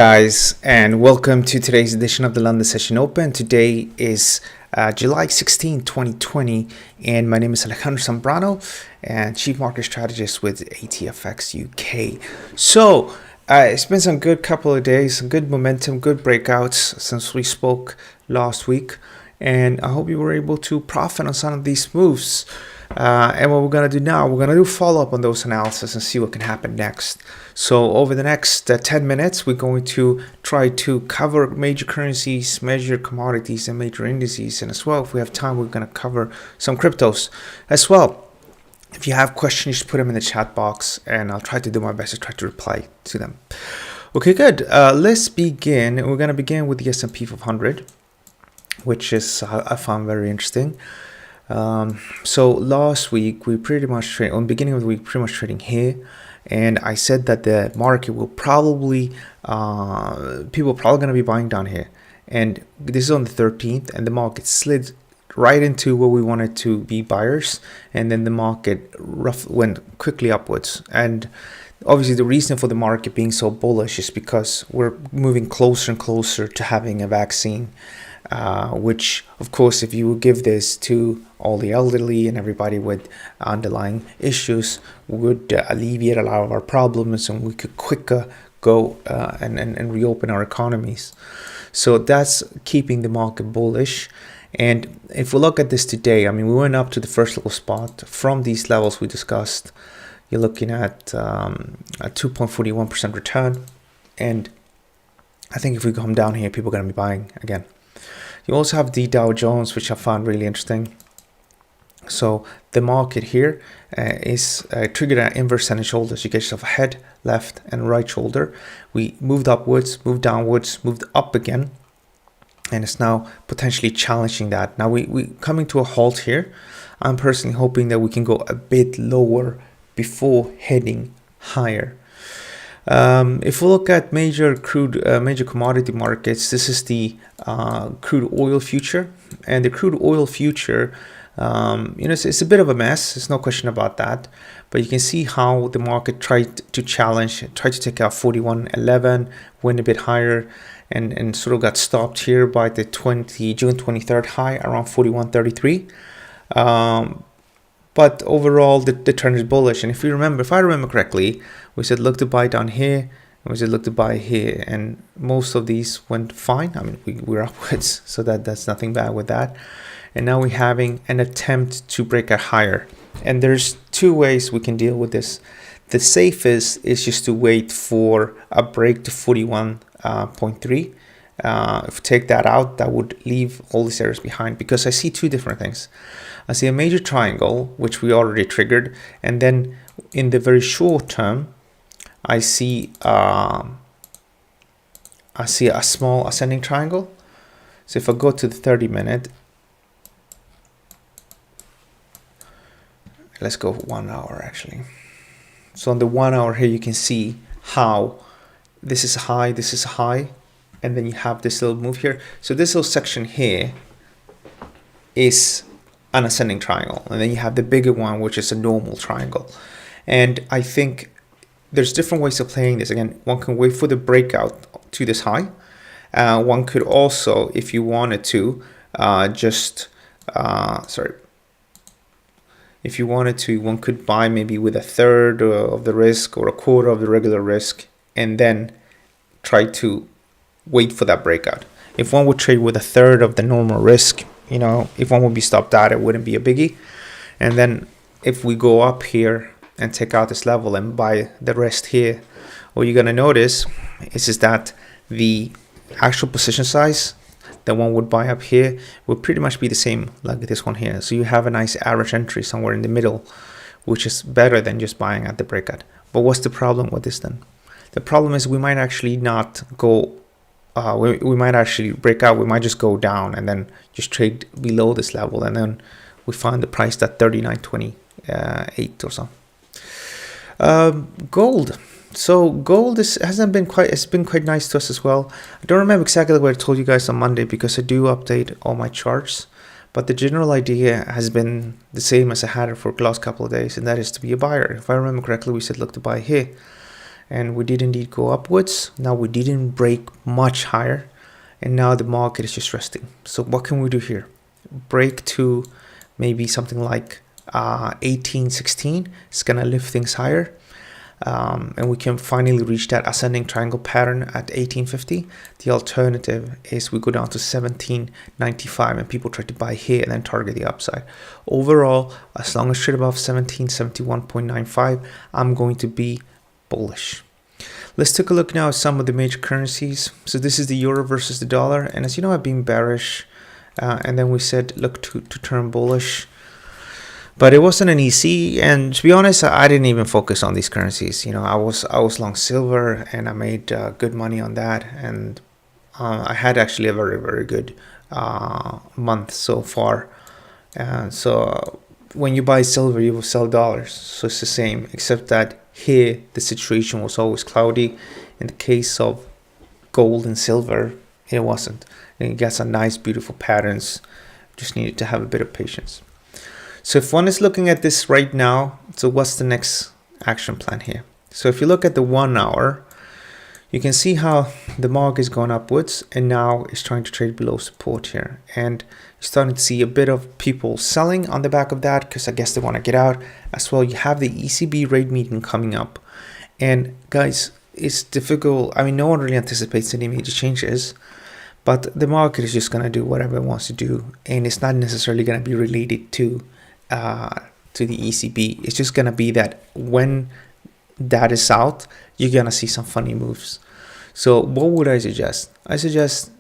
Guys, and welcome to today's edition of the London Session Open. Today is July 16, 2020, and my name is Alejandro Zambrano, and Chief Market Strategist with ATFX UK. So, it's been some good couple of days, some good momentum, good breakouts since we spoke last week, and I hope you were able to profit on some of these moves. And what we're going to do now, we're going to do follow-up on those analysis and see what can happen next. So over the next 10 minutes, we're going to try to cover major currencies, major commodities, and major indices. And as well, if we have time, we're going to cover some cryptos as well. If you have questions, just put them in the chat box, and I'll try to do my best to try to reply to them. Okay, good. Let's begin. We're going to begin with the S&P 500, which is I found very interesting. So last week we pretty much trade on the beginning of the week, pretty much trading here, and I said that the market will probably people are probably going to be buying down here, and this is on the 13th, and the market slid right into where we wanted to be buyers, and then the market went quickly upwards. And obviously the reason for the market being so bullish is because we're moving closer and closer to having a vaccine. Which, of course, if you would give this to all the elderly and everybody with underlying issues, would alleviate a lot of our problems, and we could quicker go and reopen our economies. So that's keeping the market bullish. And if we look at this today, I mean, we went up to the first little spot from these levels we discussed. You're looking at a 2.41% return. And I think if we come down here, people are going to be buying again. You also have the Dow Jones, which I found really interesting. So the market here is triggered at inverse head and shoulders. You get yourself a head, left, and right shoulder. We moved upwards, moved downwards, moved up again, and it's now potentially challenging that. Now we coming to a halt here. I'm personally hoping that we can go a bit lower before heading higher. If we look at major commodity markets, this is the crude oil future, and the crude oil future, it's a bit of a mess. There's no question about that. But you can see how the market tried to take out 41.11, went a bit higher, and sort of got stopped here by the June 23rd high around 41.33. But overall, the trend is bullish. And if I remember correctly, we said look to buy down here, and we said look to buy here, and most of these went fine. I mean, we're upwards, so that's nothing bad with that. And now we're having an attempt to break out higher. And there's two ways we can deal with this. The safest is just to wait for a break to 41.3. If we take that out, that would leave all these areas behind, because I see two different things. I see a major triangle, which we already triggered, and then in the very short term, I see a small ascending triangle. So if I go to the 30-minute, let's go 1 hour actually. So on the 1 hour here, you can see how this is high, and then you have this little move here. So this little section here is an ascending triangle, and then you have the bigger one, which is a normal triangle. And I think there's different ways of playing this. Again, one can wait for the breakout to this high. One could also, if you wanted to, if you wanted to, one could buy maybe with a third of the risk or a quarter of the regular risk, and then try to wait for that breakout. If one would trade with a third of the normal risk, if one would be stopped out, it wouldn't be a biggie. And then if we go up here and take out this level and buy the rest here, what you're going to notice is that the actual position size that one would buy up here would pretty much be the same like this one here. So you have a nice average entry somewhere in the middle, which is better than just buying at the breakout. But what's the problem with this then? The problem is we might actually not go we might actually break out. We might just go down and then just trade below this level, and then we find the price at 39.28 or so. Gold. So gold has been quite nice to us as well. I don't remember exactly what I told you guys on Monday, because I do update all my charts, but the general idea has been the same as I had it for the last couple of days, and that is to be a buyer. If I remember correctly, we said look to buy here. and we did indeed go upwards. Now we didn't break much higher, and now the market is just resting. So what can we do here? Break to maybe something like 1816. It's gonna lift things higher, and we can finally reach that ascending triangle pattern at 1850. The alternative is we go down to 1795 and people try to buy here and then target the upside. Overall, as long as straight above 1771.95, I'm going to be bullish. Let's take a look now at some of the major currencies. So this is the euro versus the dollar, and as you know, I've been bearish, and then we said look to turn bullish, but it wasn't an easy. And to be honest, I didn't even focus on these currencies. You know, I was long silver, and I made good money on that, and I had actually a very good month so far. So when you buy silver, you will sell dollars, so it's the same, except that here the situation was always cloudy. In the case of gold and silver, it wasn't, and it got some nice beautiful patterns. Just needed to have a bit of patience. So if one is looking at this right now, so what's the next action plan here? So if you look at the 1 hour, you can see how the market is going upwards, and now it's trying to trade below support here, and you're starting to see a bit of people selling on the back of that, because I guess they want to get out as well. You have the ECB rate meeting coming up, and guys, it's difficult. I mean, no one really anticipates any major changes, but the market is just going to do whatever it wants to do, and it's not necessarily going to be related to the ECB. It's just going to be that when that is out, you're going to see some funny moves. So what would I suggest? I suggest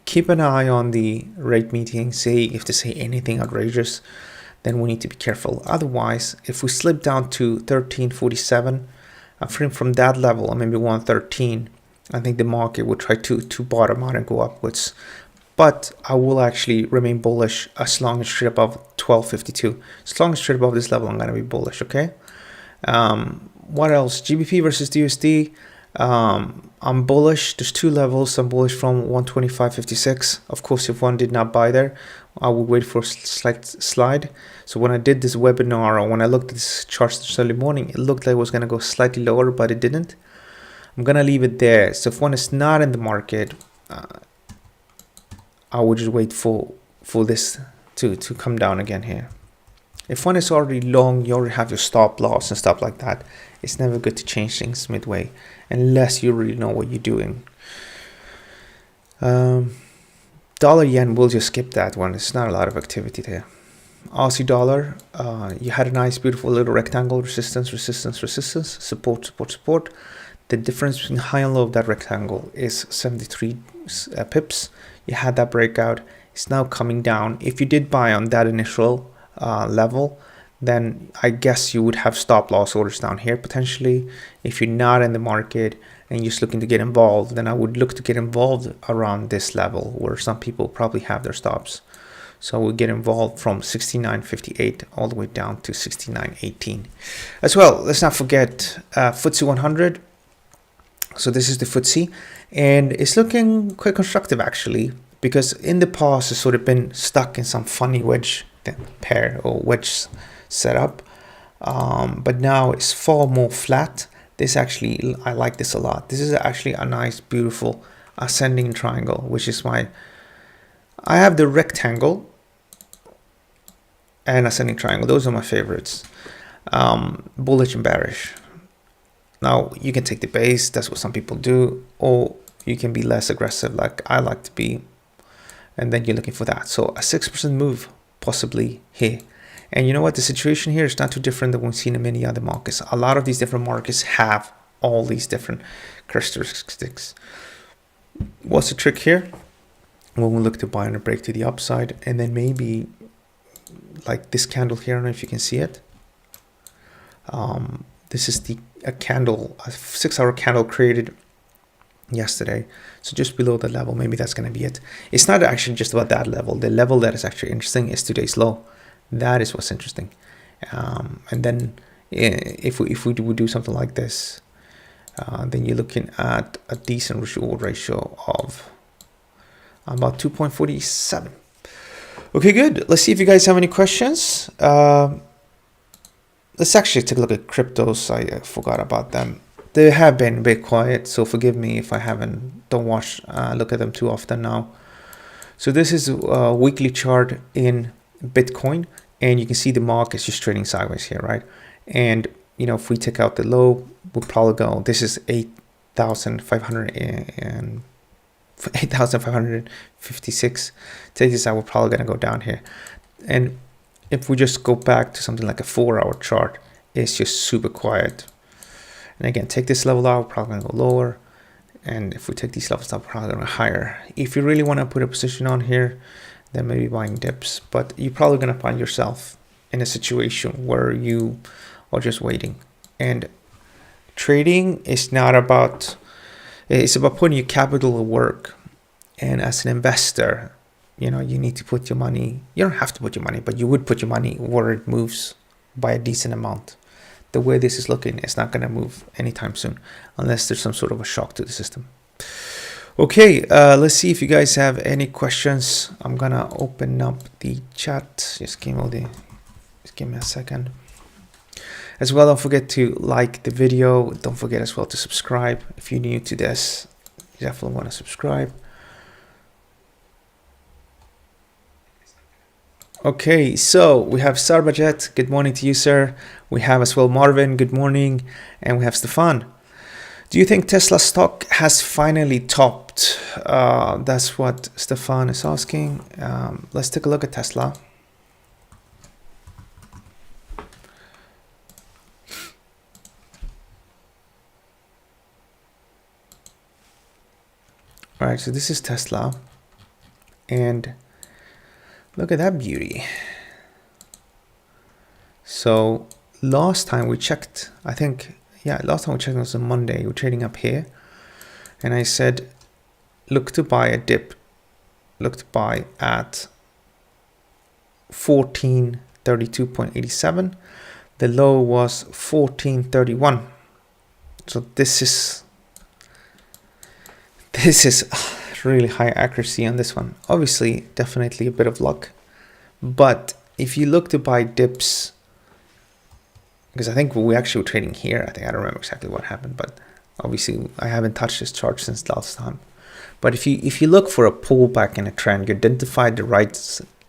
keep an eye on the rate meeting. Say if they say anything outrageous, then we need to be careful. Otherwise, if we slip down to 1347, from that level, or maybe 113, I think the market will try to bottom out and go upwards. But I will actually remain bullish as long as straight above 1252. As long as straight above this level, I'm going to be bullish, okay? What else? GBP versus USD. I'm bullish. There's two levels. I'm bullish from 125.56. Of course, if one did not buy there, I would wait for a slight slide. So when I did this webinar, or when I looked at this chart this early morning, it looked like it was going to go slightly lower, but it didn't. I'm going to leave it there. So if one is not in the market, I would just wait for this to come down again here. If one is already long, you already have your stop loss and stuff like that. It's never good to change things midway unless you really know what you're doing. Dollar yen, we'll just skip that one. It's not a lot of activity there. Aussie dollar, you had a nice beautiful little rectangle, resistance, support. The difference between high and low of that rectangle is 73 pips. You had that breakout. It's now coming down. If you did buy on that initial level, then I guess you would have stop loss orders down here potentially. If you're not in the market and you're just looking to get involved, then I would look to get involved around this level where some people probably have their stops. So we'll get involved from 69.58 all the way down to 69.18. As well, let's not forget FTSE 100. So this is the FTSE, and it's looking quite constructive actually, because in the past it's sort of been stuck in some funny wedge pair or wedge setup, but now it's far more flat. This actually, I like this a lot. This is actually a nice beautiful ascending triangle, which is why I have the rectangle and ascending triangle. Those are my favorites. Bullish and bearish. Now you can take the base, that's what some people do, or you can be less aggressive like I like to be, and then you're looking for that. So a 6% move possibly here. And you know what, the situation here is not too different than we've seen in many other markets. A lot of these different markets have all these different characteristics. What's the trick here? When we look to buy on a break to the upside, and then maybe like this candle here, I don't know if you can see it. This is a 6-hour candle created yesterday, so just below the level, maybe that's going to be it. It's not actually just about that level. The level that is actually interesting is today's low. That is what's interesting. And then if we do something like this, then you're looking at a decent reward ratio of about 2.47. Okay, good. Let's see if you guys have any questions. Let's actually take a look at cryptos. I forgot about them. they have been a bit quiet, so forgive me if I don't look at them too often now. So this is a weekly chart in Bitcoin, and you can see the market is just trading sideways here, right? And if we take out the low, we'll probably go, this is 8,556. Take this out, we're probably gonna go down here. And if we just go back to something like a 4-hour chart, it's just super quiet. And again, take this level out, we're probably gonna go lower. And if we take these levels up, we're probably gonna go higher. If you really wanna put a position on here, then maybe buying dips, but you're probably gonna find yourself in a situation where you are just waiting. And trading is not about, it's about putting your capital to work. And as an investor, you need to put your money, you don't have to put your money, but you would put your money where it moves by a decent amount. The way this is looking, it's not going to move anytime soon, unless there's some sort of a shock to the system. Okay, let's see if you guys have any questions. I'm going to open up the chat. Just give me a second. As well, don't forget to like the video. Don't forget as well to subscribe. If you're new to this, you definitely want to subscribe. Okay, so we have Sarbajet. Good morning to you, sir. We have as well Marvin. Good morning. And we have Stefan. Do you think Tesla stock has finally topped? That's what Stefan is asking. Let's take a look at Tesla. All right, so this is Tesla, and look at that beauty. So last time we checked, last time we checked was on Monday. We're trading up here, and I said, look to buy a dip. Look to buy at 1432.87. The low was 1431. So this is really high accuracy on this one. Obviously, definitely a bit of luck. But if you look to buy dips, because I think we actually were trading here. I don't remember exactly what happened, but obviously I haven't touched this chart since last time. But if you look for a pullback in a trend, you identify the right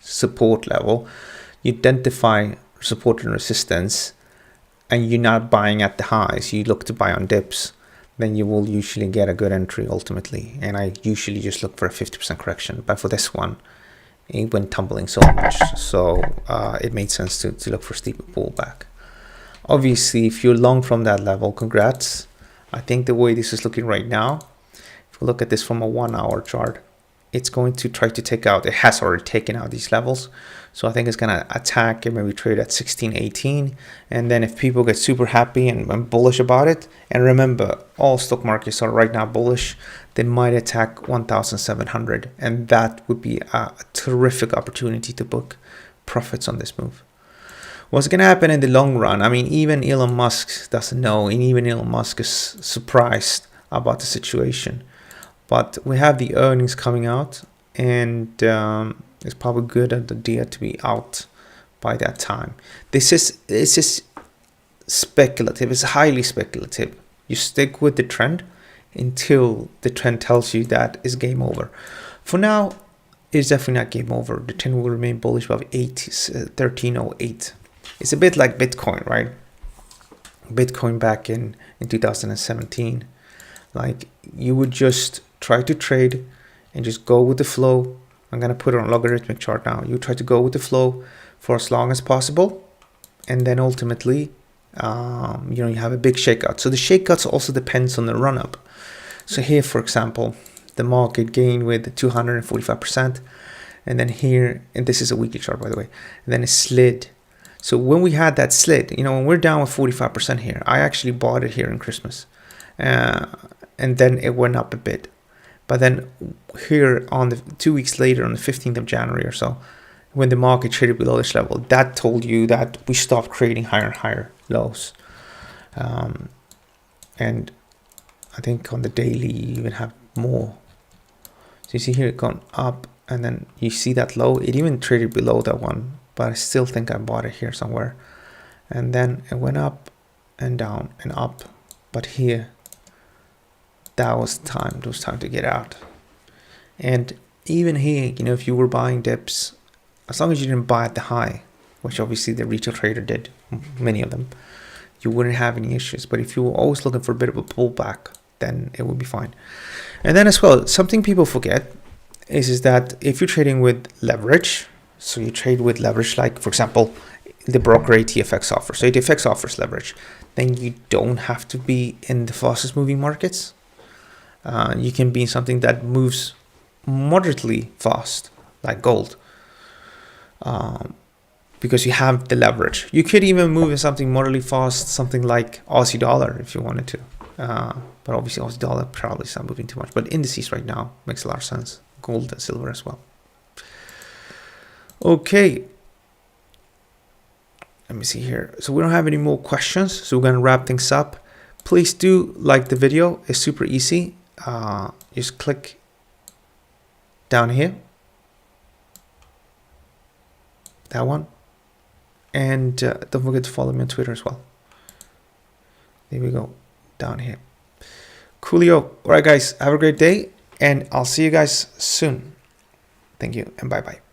support level, you identify support and resistance, and you're not buying at the highs, you look to buy on dips, then you will usually get a good entry ultimately. And I usually just look for a 50% correction. But for this one, it went tumbling so much. So it made sense to look for a steeper pullback. Obviously, if you're long from that level, congrats. I think the way this is looking right now, if we look at this from a 1-hour chart, it's going to try to take out, it has already taken out these levels. So I think it's going to attack and maybe trade at 16.18. And then if people get super happy and bullish about it, and remember, all stock markets are right now bullish, they might attack 1,700. And that would be a terrific opportunity to book profits on this move. What's going to happen in the long run? I mean, even Elon Musk doesn't know, and even Elon Musk is surprised about the situation. But we have the earnings coming out, and it's probably good idea to be out by that time. This is speculative. It's highly speculative. You stick with the trend until the trend tells you that is game over. For now, it's definitely not game over. The trend will remain bullish above 1308. It's a bit like Bitcoin, right? Bitcoin back in 2017. Like, you would just try to trade and just go with the flow. I'm going to put it on a logarithmic chart now. You try to go with the flow for as long as possible. And then ultimately, you have a big shakeout. So the shakeouts also depends on the run up. So here, for example, the market gained with 245%. And then here, and this is a weekly chart, by the way, and then it slid. So when we had that slid, when we're down with 45% here, I actually bought it here in Christmas. And then it went up a bit. But then here on the 2 weeks later, on the 15th of January or so, when the market traded below this level, that told you that we stopped creating higher and higher lows. And I think on the daily, you even have more. So you see here it gone up, and then you see that low. It even traded below that one, but I still think I bought it here somewhere. And then it went up and down and up. But here, that was time. It was time to get out. And even here, you know, if you were buying dips, as long as you didn't buy at the high, which obviously the retail trader did, many of them, you wouldn't have any issues. But if you were always looking for a bit of a pullback, then it would be fine. And then as well, something people forget is that if you're trading with leverage, so you trade with leverage, like for example, the broker ATFX offers. So ATFX offers leverage. Then you don't have to be in the fastest moving markets. You can be in something that moves moderately fast, like gold, because you have the leverage. You could even move in something moderately fast, something like Aussie dollar if you wanted to. But obviously Aussie dollar probably is not moving too much. But indices right now makes a lot of sense. Gold and silver as well. Okay. Let me see here. So we don't have any more questions. So we're going to wrap things up. Please do like the video. It's super easy. Just click down here. That one. And don't forget to follow me on Twitter as well. There we go. Down here. Coolio. All right, guys. Have a great day. And I'll see you guys soon. Thank you. And bye-bye.